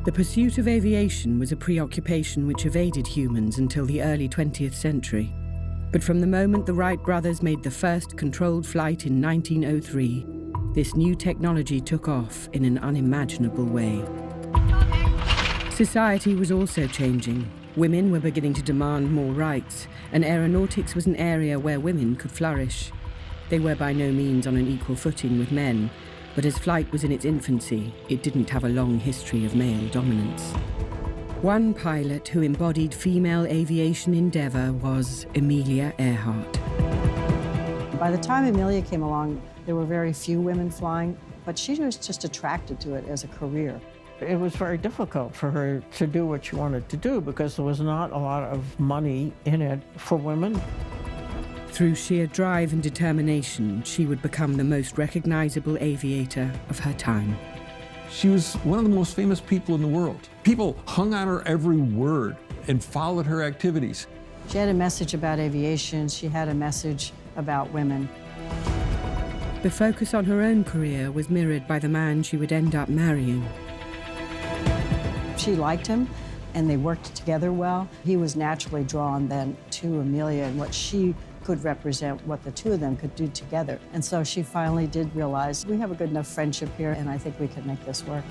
The pursuit of aviation was a preoccupation which evaded humans until the early 20th century. But from the moment the Wright brothers made the first controlled flight in 1903, this new technology took off in an unimaginable way. Society was also changing. Women were beginning to demand more rights, and aeronautics was an area where women could flourish. They were by no means on an equal footing with men, but as flight was in its infancy, it didn't have a long history of male dominance. One pilot who embodied female aviation endeavour was Amelia Earhart. By the time Amelia came along, there were very few women flying, but she was just attracted to it as a career. It was very difficult for her to do what she wanted to do because there was not a lot of money in it for women. Through sheer drive and determination, she would become the most recognizable aviator of her time. She was one of the most famous people in the world. People hung on her every word and followed her activities. She had a message about aviation. She had a message about women. The focus on her own career was mirrored by the man she would end up marrying. She liked him, and they worked together well. He was naturally drawn then to Amelia and what she could represent, what the two of them could do together. And so she finally did realize, we have a good enough friendship here, and I think we can make this work.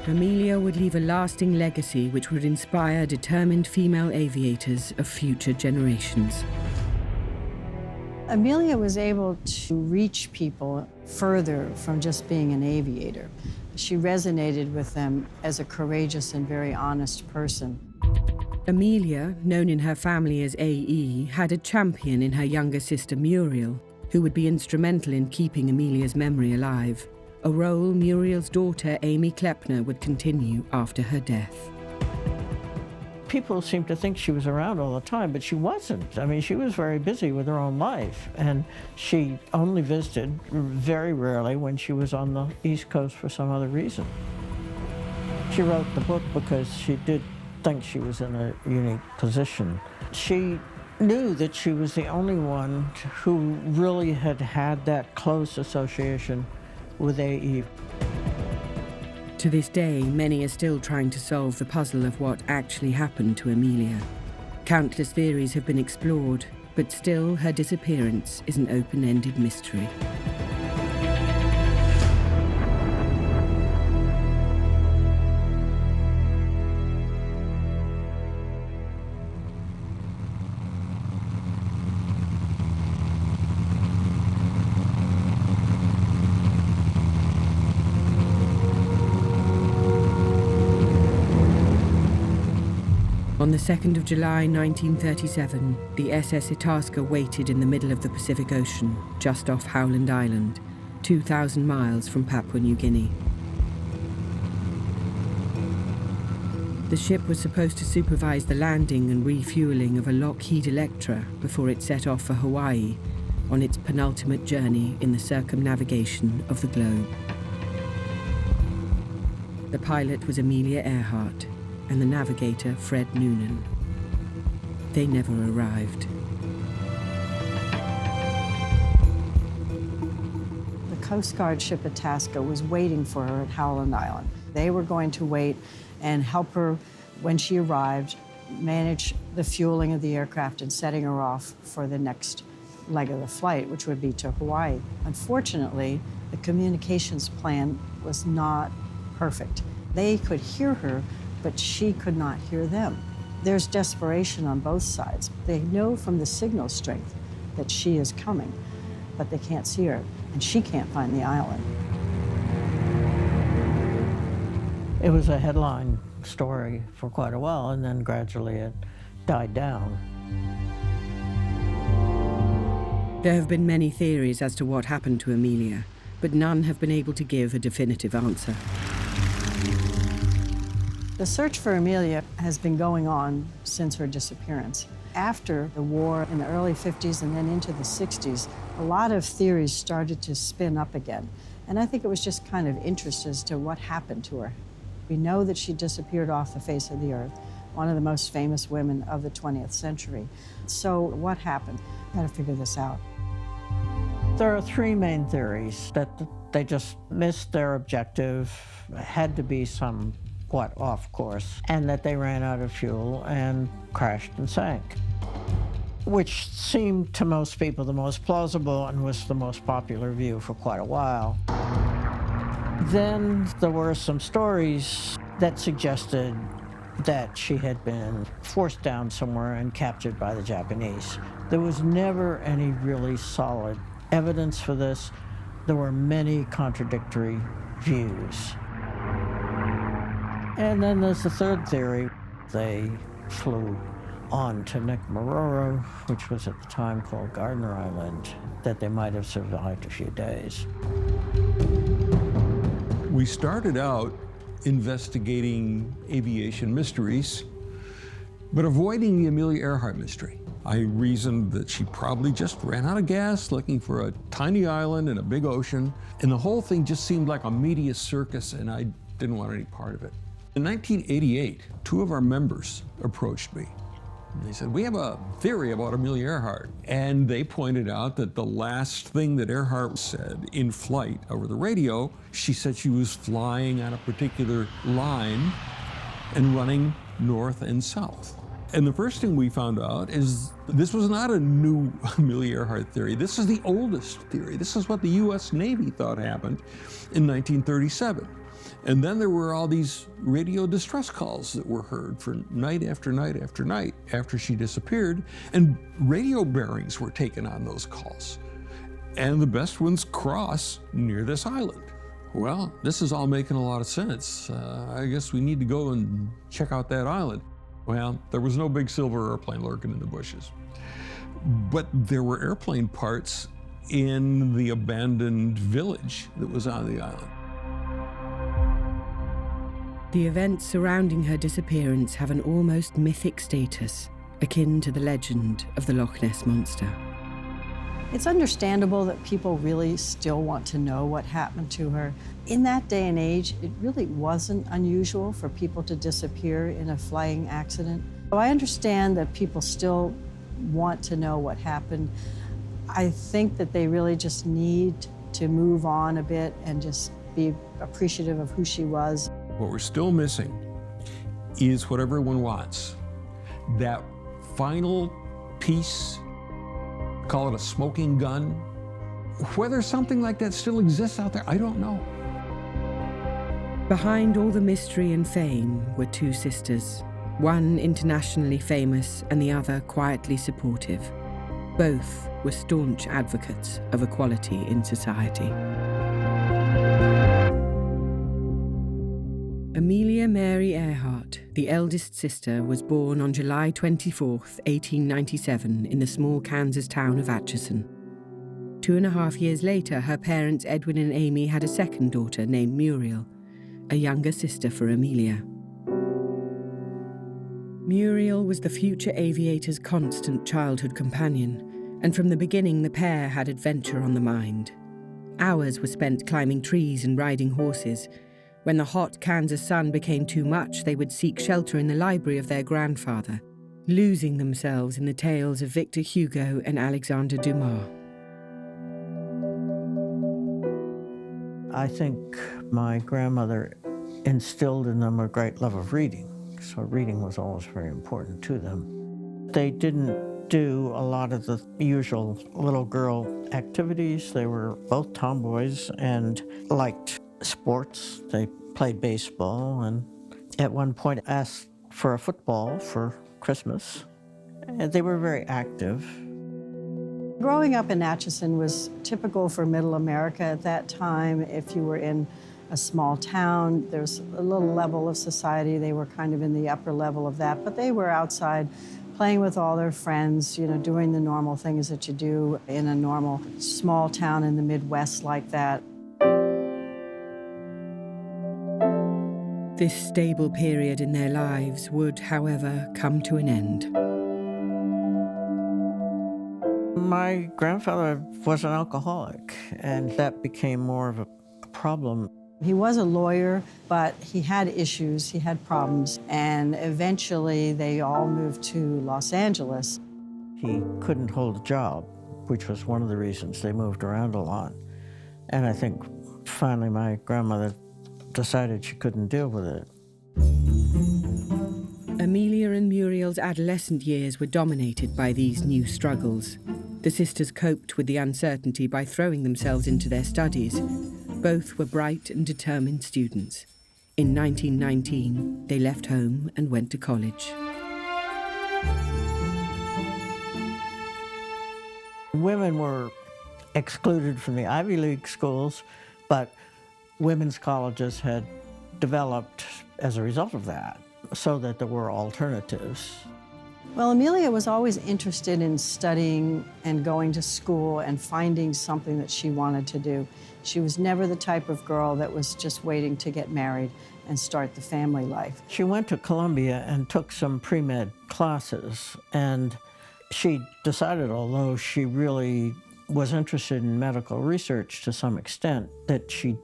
Amelia would leave a lasting legacy which would inspire determined female aviators of future generations. Amelia was able to reach people further from just being an aviator. She resonated with them as a courageous and very honest person. Amelia, known in her family as A.E., had a champion in her younger sister Muriel, who would be instrumental in keeping Amelia's memory alive, a role Muriel's daughter Amy Klepner would continue after her death. People seemed to think she was around all the time, but she wasn't. I mean, she was very busy with her own life, and she only visited very rarely when she was on the East Coast for some other reason. She wrote the book because she did think she was in a unique position. She knew that she was the only one who really had had that close association with A.E. To this day, many are still trying to solve the puzzle of what actually happened to Amelia. Countless theories have been explored, but still her disappearance is an open-ended mystery. On the 2nd of July 1937, the SS Itasca waited in the middle of the Pacific Ocean, just off Howland Island, 2,000 miles from Papua New Guinea. The ship was supposed to supervise the landing and refueling of a Lockheed Electra before it set off for Hawaii on its penultimate journey in the circumnavigation of the globe. The pilot was Amelia Earhart, and the navigator, Fred Noonan. They never arrived. The Coast Guard ship Itasca was waiting for her at Howland Island. They were going to wait and help her, when she arrived, manage the fueling of the aircraft and setting her off for the next leg of the flight, which would be to Hawaii. Unfortunately, the communications plan was not perfect. They could hear her, but she could not hear them. There's desperation on both sides. They know from the signal strength that she is coming, but they can't see her, and she can't find the island. It was a headline story for quite a while, and then gradually it died down. There have been many theories as to what happened to Amelia, but none have been able to give a definitive answer. The search for Amelia has been going on since her disappearance. After the war in the early 50s and then into the 60s, a lot of theories started to spin up again. And I think it was just kind of interest as to what happened to her. We know that she disappeared off the face of the earth, one of the most famous women of the 20th century. So what happened? Got to figure this out. There are three main theories: that the They just missed their objective, had to be somewhat off course, and that they ran out of fuel and crashed and sank, which seemed to most people the most plausible and was the most popular view for quite a while. Then there were some stories that suggested that she had been forced down somewhere and captured by the Japanese. There was never any really solid evidence for this. There were many contradictory views. And then there's the third theory. They flew on to Nicaragua, which was at the time called Gardner Island, that they might have survived a few days. We started out investigating aviation mysteries, but avoiding the Amelia Earhart mystery. I reasoned that she probably just ran out of gas looking for a tiny island in a big ocean, and the whole thing just seemed like a media circus, and I didn't want any part of it. In 1988, two of our members approached me. They said, we have a theory about Amelia Earhart. And they pointed out that the last thing that Earhart said in flight over the radio, she said she was flying on a particular line and running north and south. And the first thing we found out is this was not a new Amelia Earhart theory. This is the oldest theory. This is what the US Navy thought happened in 1937. And then there were all these radio distress calls that were heard for night after night after night after she disappeared, and radio bearings were taken on those calls. And the best ones cross near this island. Well, this is all making a lot of sense. I guess we need to go and check out that island. Well, there was no big silver airplane lurking in the bushes. But there were airplane parts in the abandoned village that was on the island. The events surrounding her disappearance have an almost mythic status, akin to the legend of the Loch Ness Monster. It's understandable that people really still want to know what happened to her. In that day and age, it really wasn't unusual for people to disappear in a flying accident. So I understand that people still want to know what happened. I think that they really just need to move on a bit and just be appreciative of who she was. What we're still missing is what everyone wants. That final piece, call it a smoking gun. Whether something like that still exists out there, I don't know. Behind all the mystery and fame were two sisters, one internationally famous and the other quietly supportive. Both were staunch advocates of equality in society. Amelia Mary Earhart, the eldest sister, was born on July 24, 1897, in the small Kansas town of Atchison. 2.5 years later, her parents Edwin and Amy had a second daughter named Muriel, a younger sister for Amelia. Muriel was the future aviator's constant childhood companion, and from the beginning the pair had adventure on the mind. Hours were spent climbing trees and riding horses. When the hot Kansas sun became too much, they would seek shelter in the library of their grandfather, losing themselves in the tales of Victor Hugo and Alexander Dumas. I think my grandmother instilled in them a great love of reading, so reading was always very important to them. They didn't do a lot of the usual little girl activities. They were both tomboys and liked sports. They played baseball and at one point asked for a football for Christmas. And they were very active. Growing up in Atchison was typical for Middle America at that time. If you were in a small town, there's a little level of society. They were kind of in the upper level of that, but they were outside playing with all their friends, you know, doing the normal things that you do in a normal small town in the Midwest like that. This stable period in their lives would, however, come to an end. My grandfather was an alcoholic, and that became more of a problem. He was a lawyer, but he had issues, he had problems, and eventually they all moved to Los Angeles. He couldn't hold a job, which was one of the reasons they moved around a lot. And I think Finally, my grandmother decided she couldn't deal with it. Amelia and Muriel's adolescent years were dominated by these new struggles. The sisters coped with the uncertainty by throwing themselves into their studies. Both were bright and determined students. In 1919, they left home and went to college. Women were excluded from the Ivy League schools, but women's colleges had developed as a result of that, so that there were alternatives. Well, Amelia was always interested in studying and going to school and finding something that she wanted to do. She was never the type of girl that was just waiting to get married and start the family life. She went to Columbia and took some pre-med classes, and she decided, although she really was interested in medical research to some extent, that she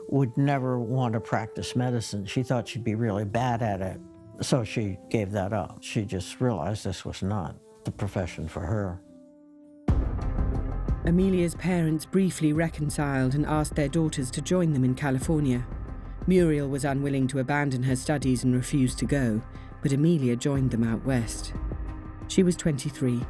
would never want to practice medicine. She thought she'd be really bad at it. So she gave that up. She just realized this was not the profession for her. Amelia's parents briefly reconciled and asked their daughters to join them in California. Muriel was unwilling to abandon her studies and refused to go, but Amelia joined them out west. She was 23.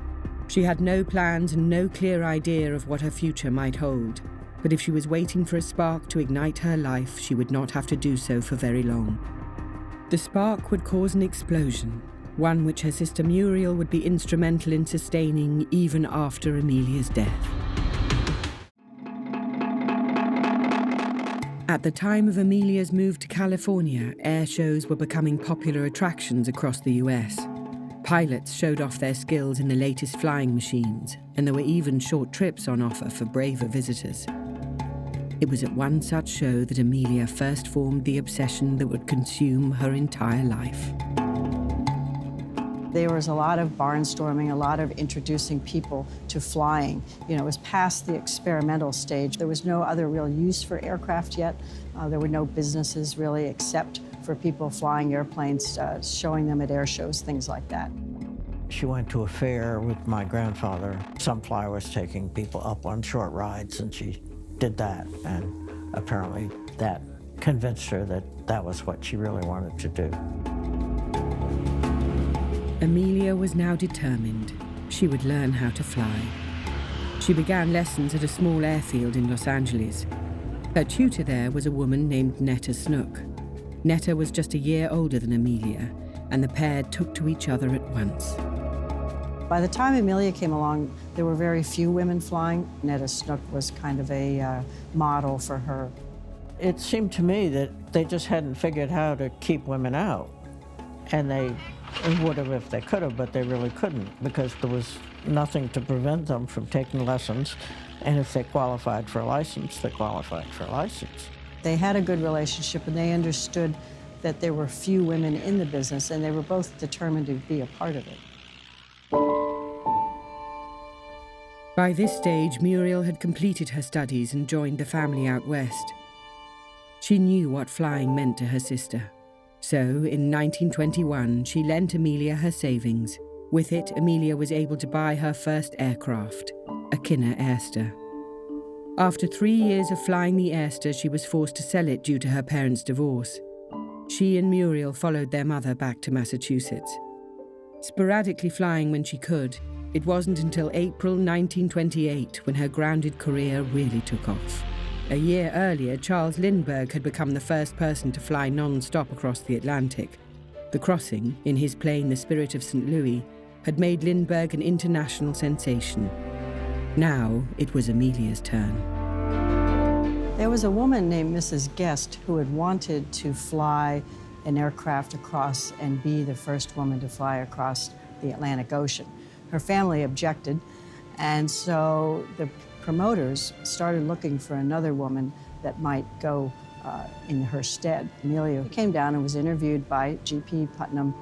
She had no plans and no clear idea of what her future might hold. But if she was waiting for a spark to ignite her life, she would not have to do so for very long. The spark would cause an explosion, one which her sister Muriel would be instrumental in sustaining even after Amelia's death. At the time of Amelia's move to California, air shows were becoming popular attractions across the US. Pilots showed off their skills in the latest flying machines, and there were even short trips on offer for braver visitors. It was at one such show that Amelia first formed the obsession that would consume her entire life. There was a lot of barnstorming, a lot of introducing people to flying. You know, it was past the experimental stage. There was no other real use for aircraft yet. There were no businesses really except for people flying airplanes, showing them at air shows, things like that. She went to a fair with my grandfather. Some flyer was taking people up on short rides, and she did that, and apparently that convinced her that that was what she really wanted to do. Amelia was now determined. She would learn how to fly. She began lessons at a small airfield in Los Angeles. Her tutor there was a woman named Netta Snook. Netta was just a year older than Amelia, and the pair took to each other at once. By the time Amelia came along, there were very few women flying. Netta Snook was kind of a model for her. It seemed to me that they just hadn't figured how to keep women out. And they would have if they could have, but they really couldn't, because there was nothing to prevent them from taking lessons. And if they qualified for a license, they qualified for a license. They had a good relationship, and they understood that there were few women in the business, and they were both determined to be a part of it. By this stage, Muriel had completed her studies and joined the family out west. She knew what flying meant to her sister. So, in 1921, she lent Amelia her savings. With it, Amelia was able to buy her first aircraft, a Kinner Airster. After 3 years of flying the Airster, she was forced to sell it due to her parents' divorce. She and Muriel followed their mother back to Massachusetts. Sporadically flying when she could, it wasn't until April 1928 when her grounded career really took off. A year earlier, Charles Lindbergh had become the first person to fly non-stop across the Atlantic. The crossing, in his plane The Spirit of St. Louis, had made Lindbergh an international sensation. Now it was Amelia's turn. There was a woman named Mrs. Guest who had wanted to fly an aircraft across and be the first woman to fly across the Atlantic Ocean. Her family objected, and so the promoters started looking for another woman that might go in her stead. Amelia came down and was interviewed by G.P. Putnam.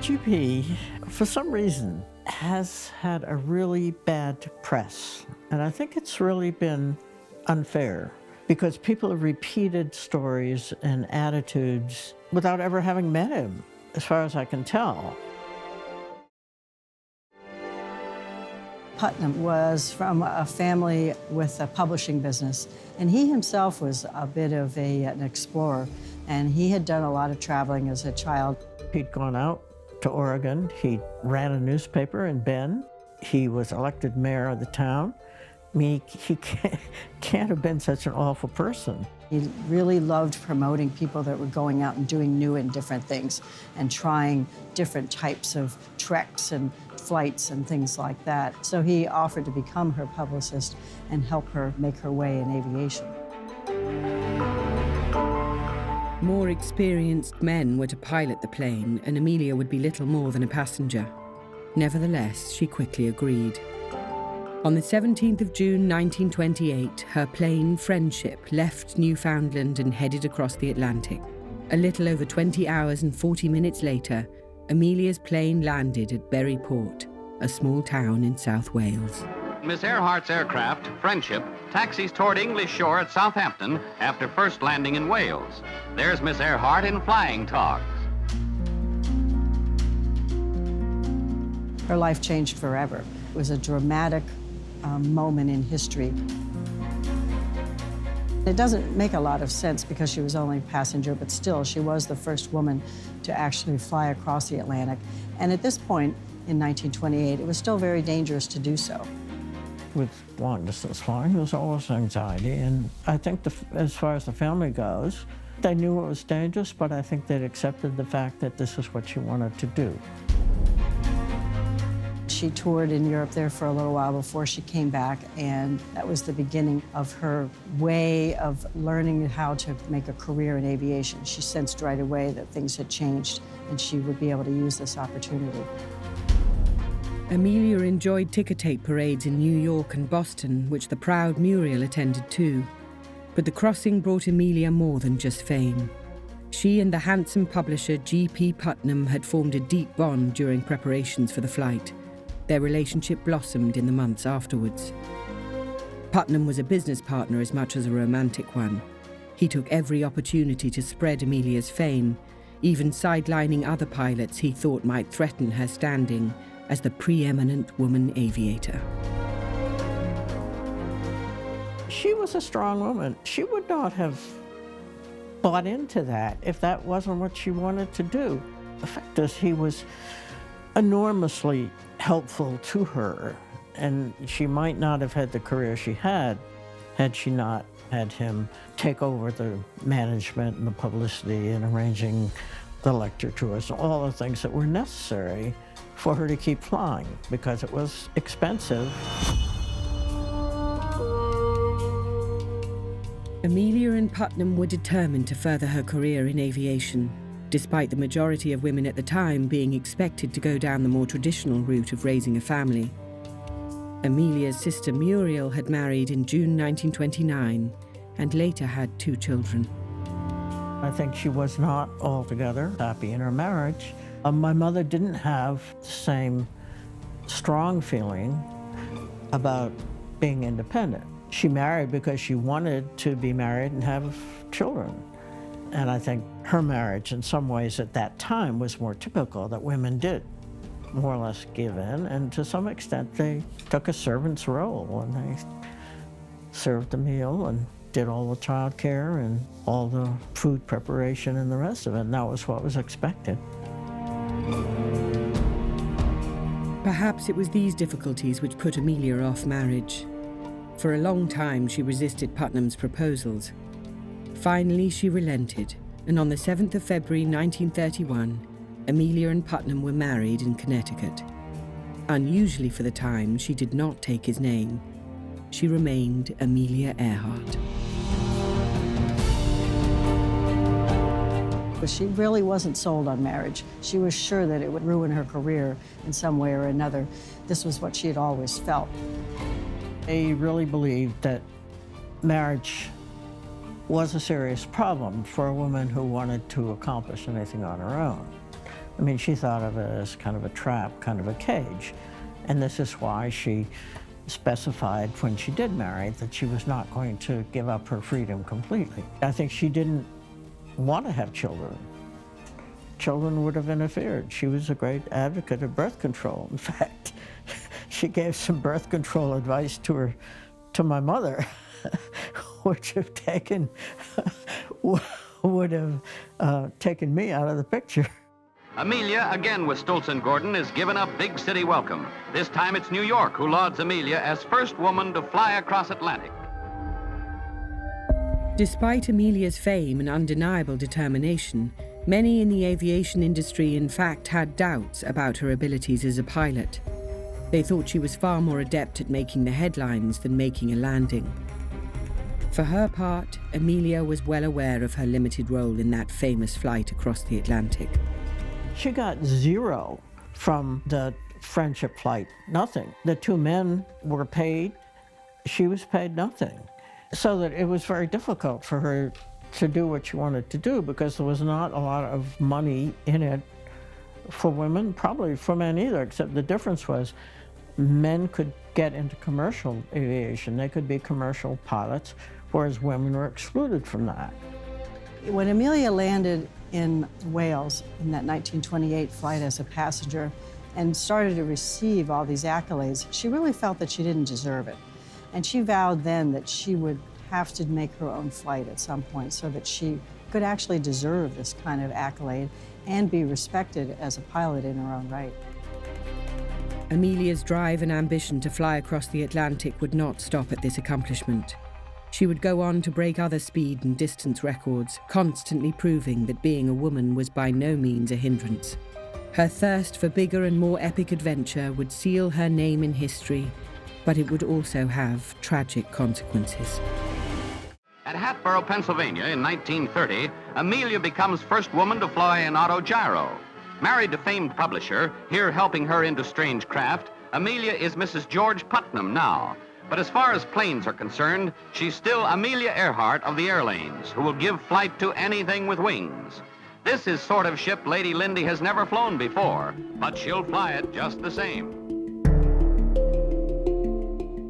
GP, for some reason, has had a really bad press. And I think it's really been unfair, because people have repeated stories and attitudes without ever having met him, as far as I can tell. Putnam was from a family with a publishing business, and he himself was a bit of an explorer, and he had done a lot of traveling as a child. He'd gone out to Oregon. He ran a newspaper in Bend. He was elected mayor of the town. I mean, he can't have been such an awful person. He really loved promoting people that were going out and doing new and different things and trying different types of treks and flights and things like that. So he offered to become her publicist and help her make her way in aviation. More experienced men were to pilot the plane, and Amelia would be little more than a passenger. Nevertheless, she quickly agreed. On the 17th of June 1928, her plane Friendship left Newfoundland and headed across the Atlantic. A little over 20 hours and 40 minutes later, Amelia's plane landed at Berry Port, a small town in South Wales. Miss Earhart's aircraft, Friendship, taxis toward English shore at Southampton after first landing in Wales. There's Miss Earhart in flying togs. Her life changed forever. It was a dramatic moment in history. It doesn't make a lot of sense because she was only a passenger, but still, she was the first woman to actually fly across the Atlantic. And at this point, in 1928, it was still very dangerous to do so. With long-distance flying, there was always anxiety, and I think as far as the family goes, they knew it was dangerous, but I think they'd accepted the fact that this is what she wanted to do. She toured in Europe there for a little while before she came back, and that was the beginning of her way of learning how to make a career in aviation. She sensed right away that things had changed, and she would be able to use this opportunity. Amelia enjoyed ticker tape parades in New York and Boston, which the proud Muriel attended too. But the crossing brought Amelia more than just fame. She and the handsome publisher G.P. Putnam had formed a deep bond during preparations for the flight. Their relationship blossomed in the months afterwards. Putnam was a business partner as much as a romantic one. He took every opportunity to spread Amelia's fame, even sidelining other pilots he thought might threaten her standing as the preeminent woman aviator. She was a strong woman. She would not have bought into that if that wasn't what she wanted to do. The fact is, he was enormously helpful to her, and she might not have had the career she had she not had him take over the management and the publicity and arranging the lecture tours, all the things that were necessary for her to keep flying, because it was expensive. Amelia and Putnam were determined to further her career in aviation, despite the majority of women at the time being expected to go down the more traditional route of raising a family. Amelia's sister Muriel had married in June 1929 and later had 2 children. I think she was not altogether happy in her marriage. My mother didn't have the same strong feeling about being independent. She married because she wanted to be married and have children. And I think her marriage, in some ways at that time, was more typical, that women did more or less give in, and to some extent they took a servant's role, and they served the meal and did all the child care and all the food preparation and the rest of it, and that was what was expected. Perhaps it was these difficulties which put Amelia off marriage. For a long time she resisted Putnam's proposals. Finally she relented, and on the 7th of February 1931, Amelia and Putnam were married in Connecticut. Unusually for the time, she did not take his name. She remained Amelia Earhart. But she really wasn't sold on marriage. She was sure that it would ruin her career in some way or another. This was what she had always felt. They really believed that marriage was a serious problem for a woman who wanted to accomplish anything on her own. I mean, she thought of it as kind of a trap, kind of a cage. And this is why she specified when she did marry that she was not going to give up her freedom completely. I think she didn't want to have children. Children would have interfered. She was a great advocate of birth control. In fact, she gave some birth control advice to my mother, which would have taken me out of the picture. Amelia, again with Stoltz & Gordon, is given a big city welcome. This time it's New York who lauds Amelia as first woman to fly across Atlantic. Despite Amelia's fame and undeniable determination, many in the aviation industry in fact had doubts about her abilities as a pilot. They thought she was far more adept at making the headlines than making a landing. For her part, Amelia was well aware of her limited role in that famous flight across the Atlantic. She got 0 from the friendship flight, nothing. The 2 men were paid, she was paid nothing. So that it was very difficult for her to do what she wanted to do because there was not a lot of money in it for women, probably for men either, except the difference was men could get into commercial aviation. They could be commercial pilots, whereas women were excluded from that. When Amelia landed in Wales in that 1928 flight as a passenger and started to receive all these accolades, she really felt that she didn't deserve it. And she vowed then that she would have to make her own flight at some point so that she could actually deserve this kind of accolade and be respected as a pilot in her own right. Amelia's drive and ambition to fly across the Atlantic would not stop at this accomplishment. She would go on to break other speed and distance records, constantly proving that being a woman was by no means a hindrance. Her thirst for bigger and more epic adventure would seal her name in history, but it would also have tragic consequences. At Hatboro, Pennsylvania in 1930, Amelia becomes first woman to fly an autogyro. Married to famed publisher, here helping her into strange craft, Amelia is Mrs. George Putnam now. But as far as planes are concerned, she's still Amelia Earhart of the airlanes, who will give flight to anything with wings. This is sort of ship Lady Lindy has never flown before, but she'll fly it just the same.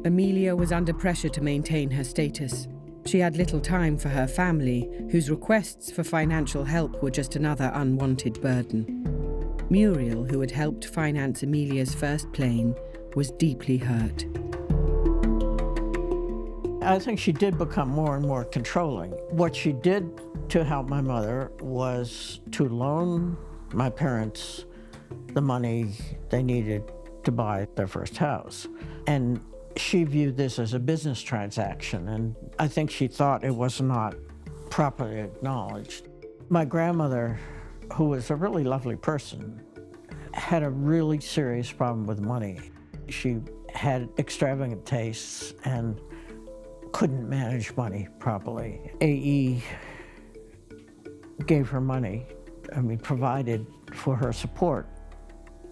Amelia was under pressure to maintain her status. She had little time for her family, whose requests for financial help were just another unwanted burden. Muriel, who had helped finance Amelia's first plane, was deeply hurt. I think she did become more and more controlling. What she did to help my mother was to loan my parents the money they needed to buy their first house. And she viewed this as a business transaction, and I think she thought it was not properly acknowledged. My grandmother, who was a really lovely person, had a really serious problem with money. She had extravagant tastes and couldn't manage money properly. AE gave her money, provided for her support,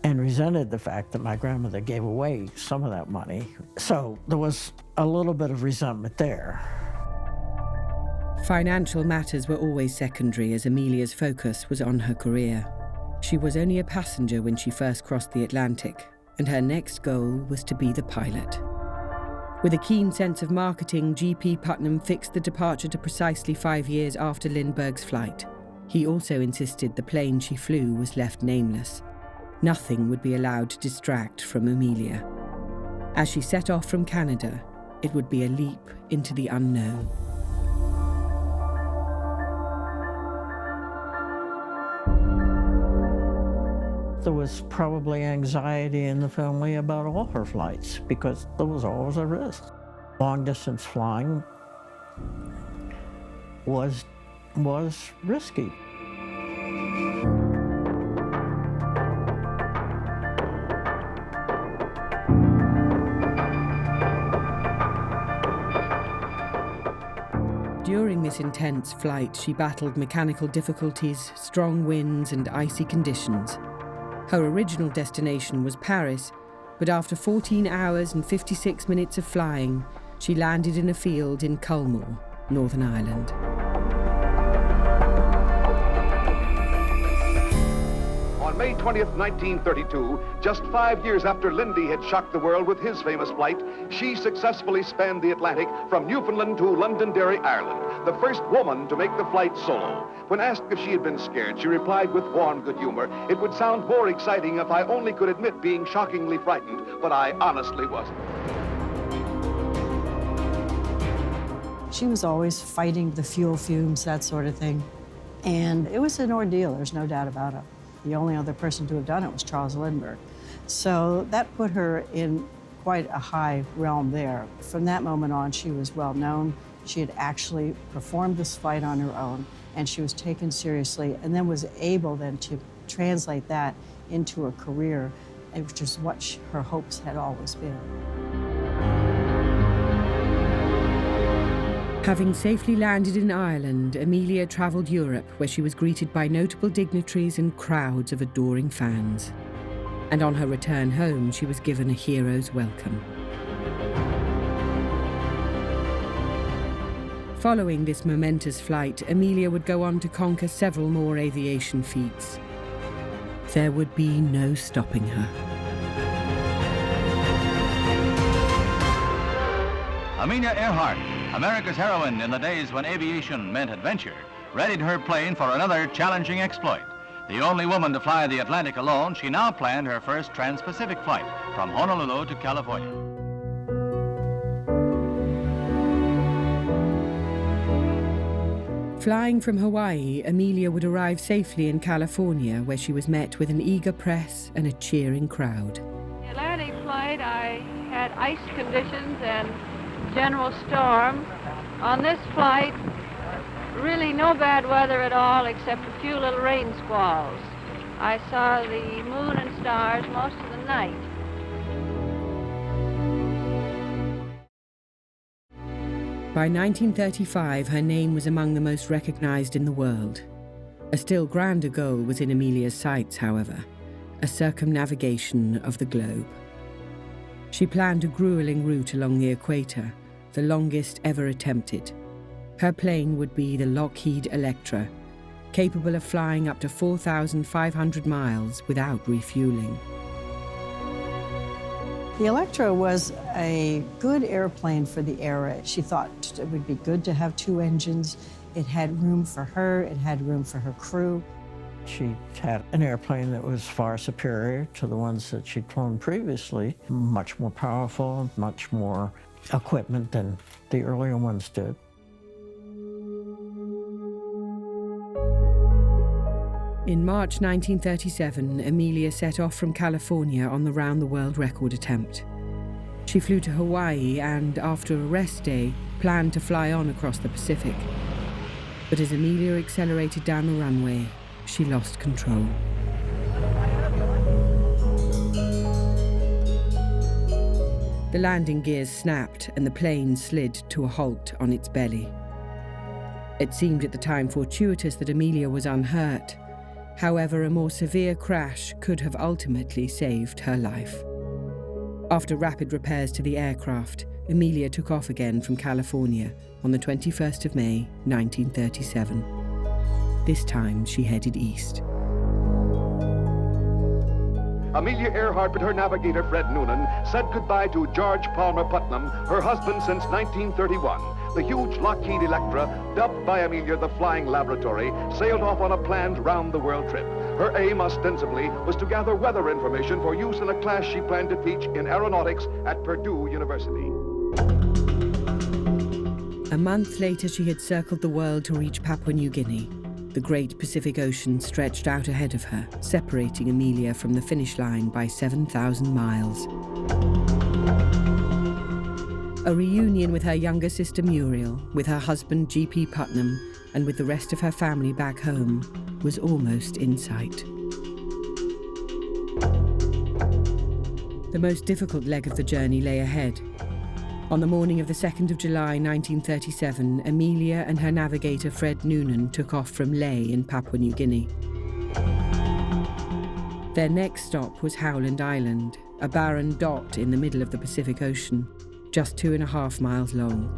and resented the fact that my grandmother gave away some of that money. So there was a little bit of resentment there. Financial matters were always secondary as Amelia's focus was on her career. She was only a passenger when she first crossed the Atlantic, and her next goal was to be the pilot. With a keen sense of marketing, G.P. Putnam fixed the departure to precisely 5 years after Lindbergh's flight. He also insisted the plane she flew was left nameless. Nothing would be allowed to distract from Amelia. As she set off from Canada, it would be a leap into the unknown. There was probably anxiety in the family about all her flights because there was always a risk. Long-distance flying was risky. During this intense flight, she battled mechanical difficulties, strong winds, and icy conditions. Her original destination was Paris, but after 14 hours and 56 minutes of flying, she landed in a field in Culmore, Northern Ireland. On May 20th, 1932, just 5 years after Lindy had shocked the world with his famous flight, she successfully spanned the Atlantic from Newfoundland to Londonderry, Ireland, the first woman to make the flight solo. When asked if she had been scared, she replied with warm good humor, "It would sound more exciting if I only could admit being shockingly frightened, but I honestly wasn't." She was always fighting the fuel fumes, that sort of thing. And it was an ordeal, there's no doubt about it. The only other person to have done it was Charles Lindbergh. So that put her in quite a high realm there. From that moment on, she was well known. She had actually performed this flight on her own, and she was taken seriously, and then was able then to translate that into a career, which is what her hopes had always been. Having safely landed in Ireland, Amelia travelled Europe, where she was greeted by notable dignitaries and crowds of adoring fans. And on her return home, she was given a hero's welcome. Following this momentous flight, Amelia would go on to conquer several more aviation feats. There would be no stopping her. Amelia Earhart, America's heroine in the days when aviation meant adventure, readied her plane for another challenging exploit. The only woman to fly the Atlantic alone, she now planned her first trans-Pacific flight from Honolulu to California. Flying from Hawaii, Amelia would arrive safely in California, where she was met with an eager press and a cheering crowd. The Atlantic flight, I had ice conditions and general storm. On this flight, really no bad weather at all except a few little rain squalls. I saw the moon and stars most of the night. By 1935, her name was among the most recognized in the world. A still grander goal was in Amelia's sights, however, a circumnavigation of the globe. She planned a grueling route along the equator, the longest ever attempted. Her plane would be the Lockheed Electra, capable of flying up to 4,500 miles without refueling. The Electra was a good airplane for the era. She thought it would be good to have two engines. It had room for her, it had room for her crew. She had an airplane that was far superior to the ones that she'd flown previously, much more powerful, much more equipment than the earlier ones did. In March 1937, Amelia set off from California on the round-the-world record attempt. She flew to Hawaii and, after a rest day, planned to fly on across the Pacific. But as Amelia accelerated down the runway, she lost control. The landing gears snapped and the plane slid to a halt on its belly. It seemed at the time fortuitous that Amelia was unhurt. However, a more severe crash could have ultimately saved her life. After rapid repairs to the aircraft, Amelia took off again from California on the 21st of May, 1937. This time she headed east. Amelia Earhart and her navigator, Fred Noonan, said goodbye to George Palmer Putnam, her husband since 1931. The huge Lockheed Electra, dubbed by Amelia the Flying Laboratory, sailed off on a planned round-the-world trip. Her aim, ostensibly, was to gather weather information for use in a class she planned to teach in aeronautics at Purdue University. A month later, she had circled the world to reach Papua New Guinea. The great Pacific Ocean stretched out ahead of her, separating Amelia from the finish line by 7,000 miles. A reunion with her younger sister Muriel, with her husband G.P. Putnam, and with the rest of her family back home was almost in sight. The most difficult leg of the journey lay ahead. On the morning of the 2nd of July 1937, Amelia and her navigator Fred Noonan took off from Lae in Papua New Guinea. Their next stop was Howland Island, a barren dot in the middle of the Pacific Ocean, just 2.5 miles long.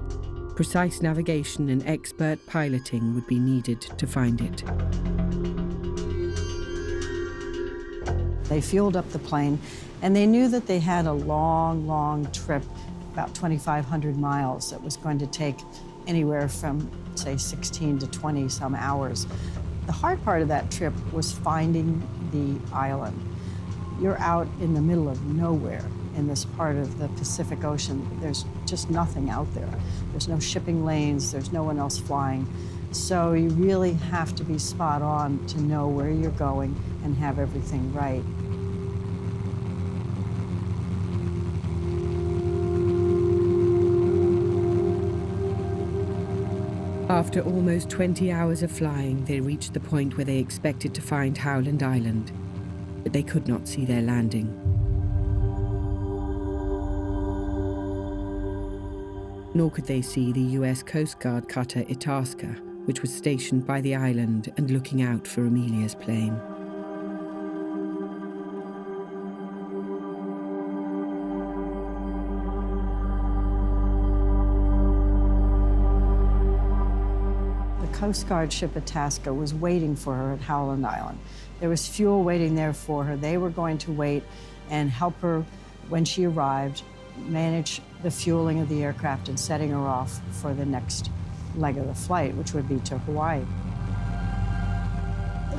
Precise navigation and expert piloting would be needed to find it. They fueled up the plane, and they knew that they had a long, long trip, about 2,500 miles, that was going to take anywhere from, say, 16 to 20 some hours. The hard part of that trip was finding the island. You're out in the middle of nowhere in this part of the Pacific Ocean. There's just nothing out there. There's no shipping lanes, there's no one else flying. So you really have to be spot on to know where you're going and have everything right. After almost 20 hours of flying, they reached the point where they expected to find Howland Island, but they could not see their landing. Nor could they see the US Coast Guard cutter Itasca, which was stationed by the island and looking out for Amelia's plane. The Coast Guard ship Itasca was waiting for her at Howland Island. There was fuel waiting there for her. They were going to wait and help her when she arrived, manage the fueling of the aircraft and setting her off for the next leg of the flight, which would be to Hawaii.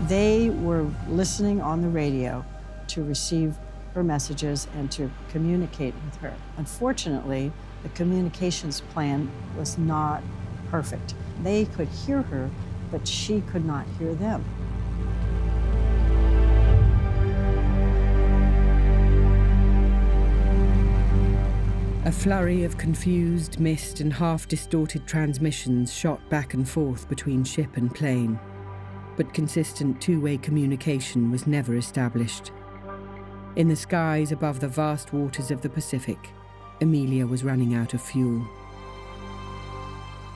They were listening on the radio to receive her messages and to communicate with her. Unfortunately, the communications plan was not perfect. They could hear her, but she could not hear them. A flurry of confused, missed and half-distorted transmissions shot back and forth between ship and plane, but consistent two-way communication was never established. In the skies above the vast waters of the Pacific, Amelia was running out of fuel.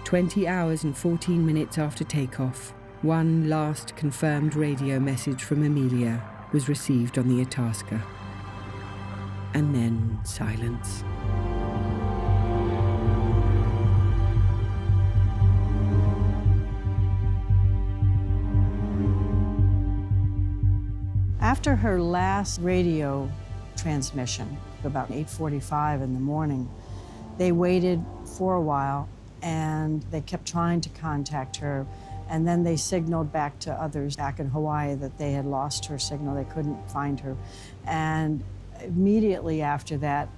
20 hours and 14 minutes after takeoff, one last confirmed radio message from Amelia was received on the Itasca. And then silence. After her last radio transmission, about 8:45 in the morning, they waited for a while and they kept trying to contact her. And then they signaled back to others back in Hawaii that they had lost her signal, they couldn't find her. And immediately after that,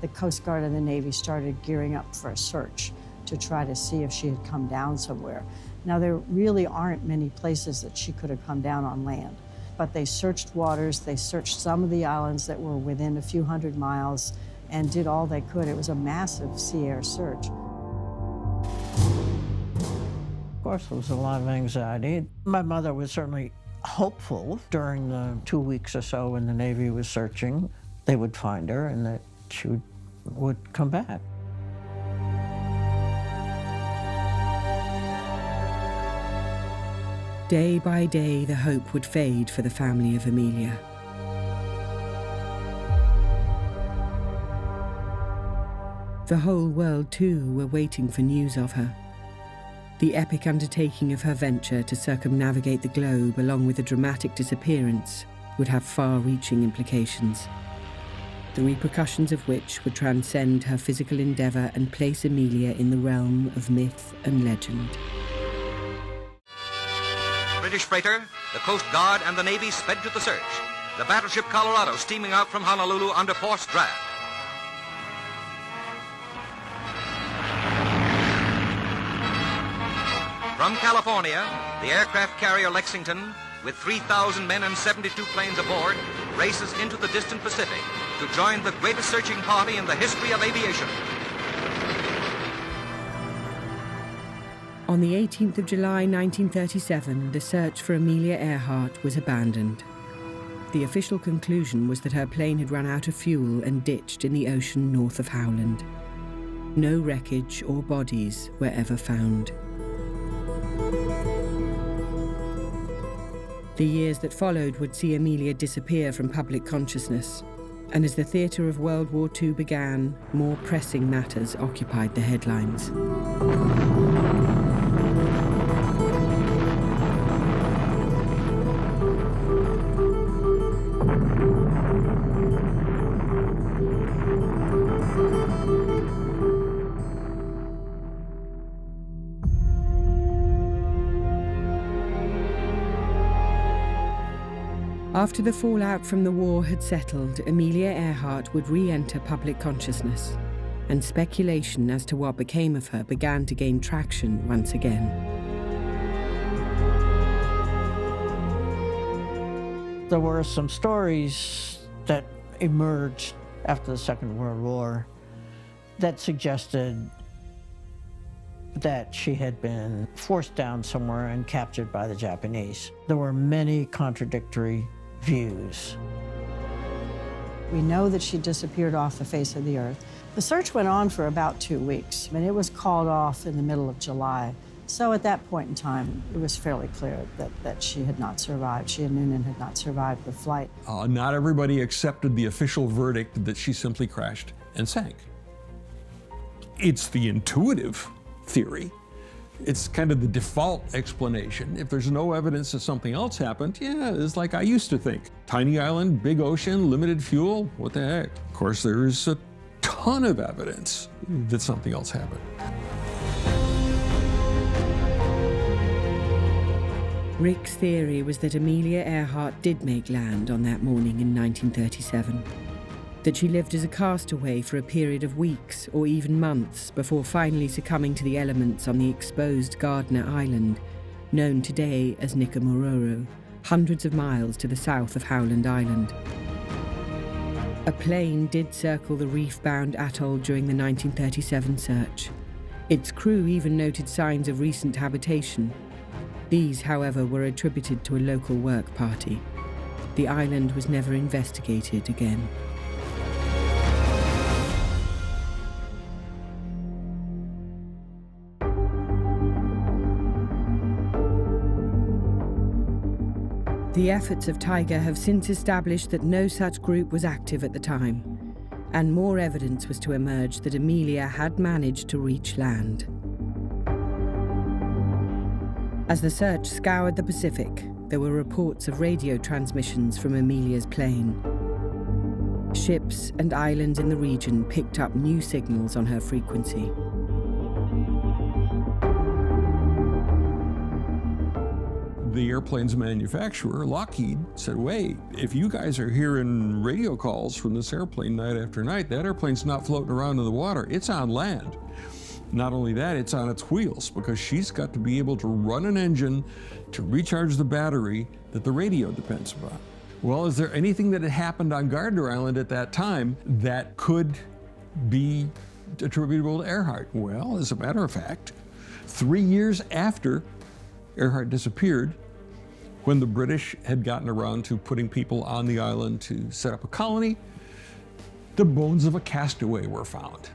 the Coast Guard and the Navy started gearing up for a search to try to see if she had come down somewhere. Now, there really aren't many places that she could have come down on land. But they searched waters, they searched some of the islands that were within a few hundred miles and did all they could. It was a massive sea-air search. Of course, there was a lot of anxiety. My mother was certainly hopeful during the 2 weeks or so when the Navy was searching, they would find her and that she would come back. Day by day, the hope would fade for the family of Amelia. The whole world, too, were waiting for news of her. The epic undertaking of her venture to circumnavigate the globe, along with the dramatic disappearance, would have far-reaching implications, the repercussions of which would transcend her physical endeavour and place Amelia in the realm of myth and legend. British freighter, the Coast Guard and the Navy sped to the search. The battleship Colorado steaming out from Honolulu under forced draft. From California, the aircraft carrier Lexington, with 3,000 men and 72 planes aboard, races into the distant Pacific to join the greatest searching party in the history of aviation. On the 18th of July 1937, the search for Amelia Earhart was abandoned. The official conclusion was that her plane had run out of fuel and ditched in the ocean north of Howland. No wreckage or bodies were ever found. The years that followed would see Amelia disappear from public consciousness, and as the theatre of World War II began, more pressing matters occupied the headlines. After the fallout from the war had settled, Amelia Earhart would re-enter public consciousness, and speculation as to what became of her began to gain traction once again. There were some stories that emerged after the Second World War that suggested that she had been forced down somewhere and captured by the Japanese. There were many contradictory views. We know that she disappeared off the face of the earth. The search went on for about 2 weeks, and it was called off in the middle of July. So at that point in time, it was fairly clear that she had not survived. She and Noonan had not survived the flight. Not everybody accepted the official verdict that she simply crashed and sank. It's the intuitive theory. It's kind of the default explanation. If there's no evidence that something else happened, yeah, it's like I used to think. Tiny island, big ocean, limited fuel, what the heck? Of course, there's a ton of evidence that something else happened. Rick's theory was that Amelia Earhart did make land on that morning in 1937. That she lived as a castaway for a period of weeks or even months before finally succumbing to the elements on the exposed Gardner Island, known today as Nikomororo, hundreds of miles to the south of Howland Island. A plane did circle the reef-bound atoll during the 1937 search. Its crew even noted signs of recent habitation. These, however, were attributed to a local work party. The island was never investigated again. The efforts of Tiger have since established that no such group was active at the time, and more evidence was to emerge that Amelia had managed to reach land. As the search scoured the Pacific, there were reports of radio transmissions from Amelia's plane. Ships and islands in the region picked up new signals on her frequency. The airplane's manufacturer, Lockheed, said, wait, if you guys are hearing radio calls from this airplane night after night, that airplane's not floating around in the water, it's on land. Not only that, it's on its wheels, because she's got to be able to run an engine to recharge the battery that the radio depends upon. Well, is there anything that had happened on Gardner Island at that time that could be attributable to Earhart? Well, as a matter of fact, 3 years after Earhart disappeared, when the British had gotten around to putting people on the island to set up a colony, the bones of a castaway were found.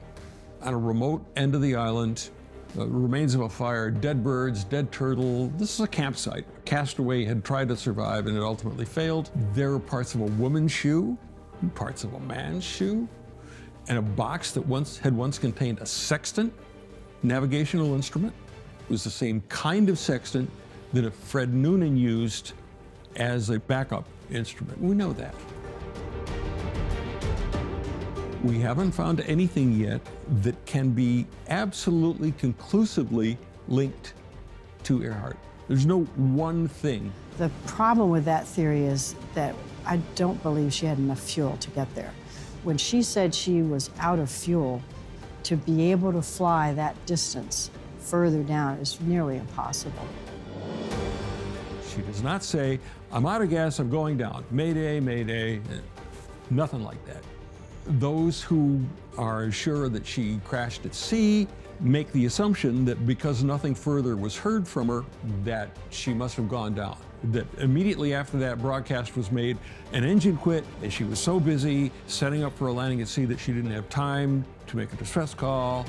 On a remote end of the island, remains of a fire, dead birds, dead turtle. This is a campsite. A castaway had tried to survive and it ultimately failed. There were parts of a woman's shoe, parts of a man's shoe, and a box that had once contained a sextant, navigational instrument. It was the same kind of sextant that Fred Noonan used as a backup instrument. We know that. We haven't found anything yet that can be absolutely conclusively linked to Earhart. There's no one thing. The problem with that theory is that I don't believe she had enough fuel to get there. When she said she was out of fuel, to be able to fly that distance further down is nearly impossible. She does not say, I'm out of gas, I'm going down. Mayday, mayday, nothing like that. Those who are sure that she crashed at sea make the assumption that because nothing further was heard from her, that she must have gone down. That immediately after that broadcast was made, an engine quit, and she was so busy setting up for a landing at sea that she didn't have time to make a distress call.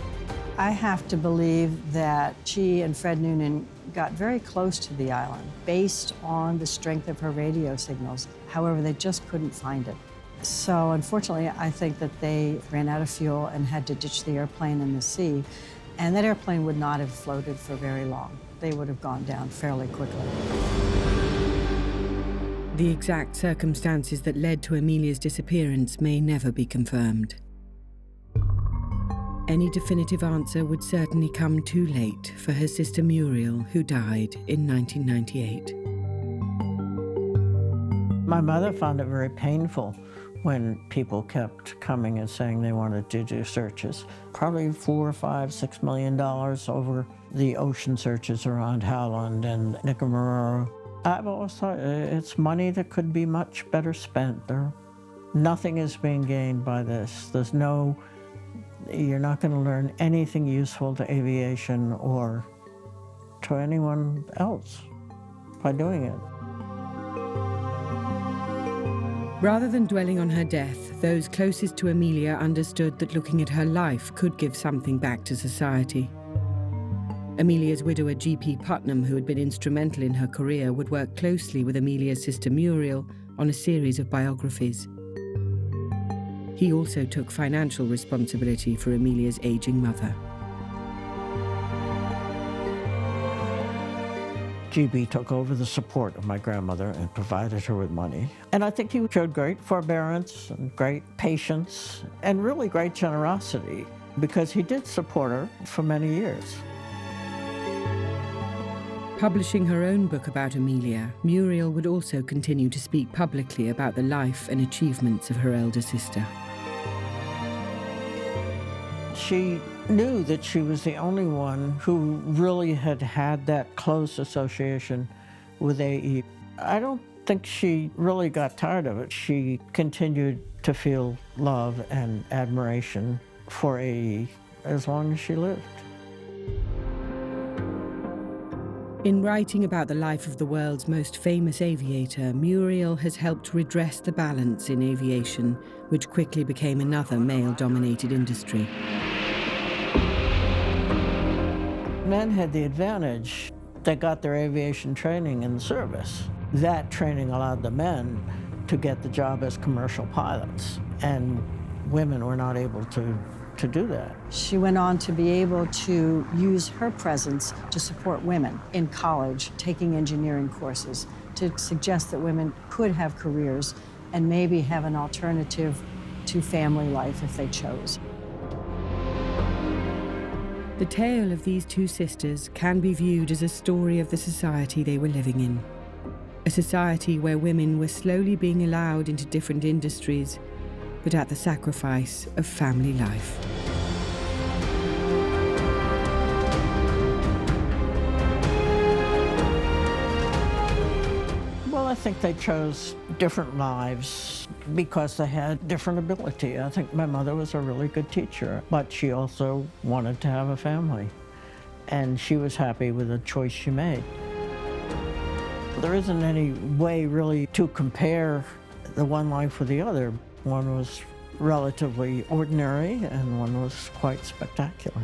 I have to believe that she and Fred Noonan got very close to the island based on the strength of her radio signals. However, they just couldn't find it. So unfortunately, I think that they ran out of fuel and had to ditch the airplane in the sea. And that airplane would not have floated for very long. They would have gone down fairly quickly. The exact circumstances that led to Amelia's disappearance may never be confirmed. Any definitive answer would certainly come too late for her sister Muriel, who died in 1998. My mother found it very painful when people kept coming and saying they wanted to do searches. Probably $4, $5, $6 million over the ocean searches around Howland and Nicaragua. I've always thought it's money that could be much better spent. Nothing is being gained by this. You're not going to learn anything useful to aviation or to anyone else by doing it. Rather than dwelling on her death, those closest to Amelia understood that looking at her life could give something back to society. Amelia's widower, G.P. Putnam, who had been instrumental in her career, would work closely with Amelia's sister Muriel on a series of biographies. He also took financial responsibility for Amelia's aging mother. GB took over the support of my grandmother and provided her with money. And I think he showed great forbearance and great patience and really great generosity because he did support her for many years. Publishing her own book about Amelia, Muriel would also continue to speak publicly about the life and achievements of her elder sister. She knew that she was the only one who really had had that close association with AE. I don't think she really got tired of it. She continued to feel love and admiration for AE as long as she lived. In writing about the life of the world's most famous aviator, Muriel has helped redress the balance in aviation, which quickly became another male-dominated industry. Men had the advantage. They got their aviation training in the service. That training allowed the men to get the job as commercial pilots, and women were not able to do that. She went on to be able to use her presence to support women in college, taking engineering courses, to suggest that women could have careers and maybe have an alternative to family life if they chose. The tale of these two sisters can be viewed as a story of the society they were living in. A society where women were slowly being allowed into different industries, but at the sacrifice of family life. Well, I think they chose different lives because they had different ability. I think my mother was a really good teacher, but she also wanted to have a family, and she was happy with the choice she made. There isn't any way really to compare the one life with the other. One was relatively ordinary, and one was quite spectacular.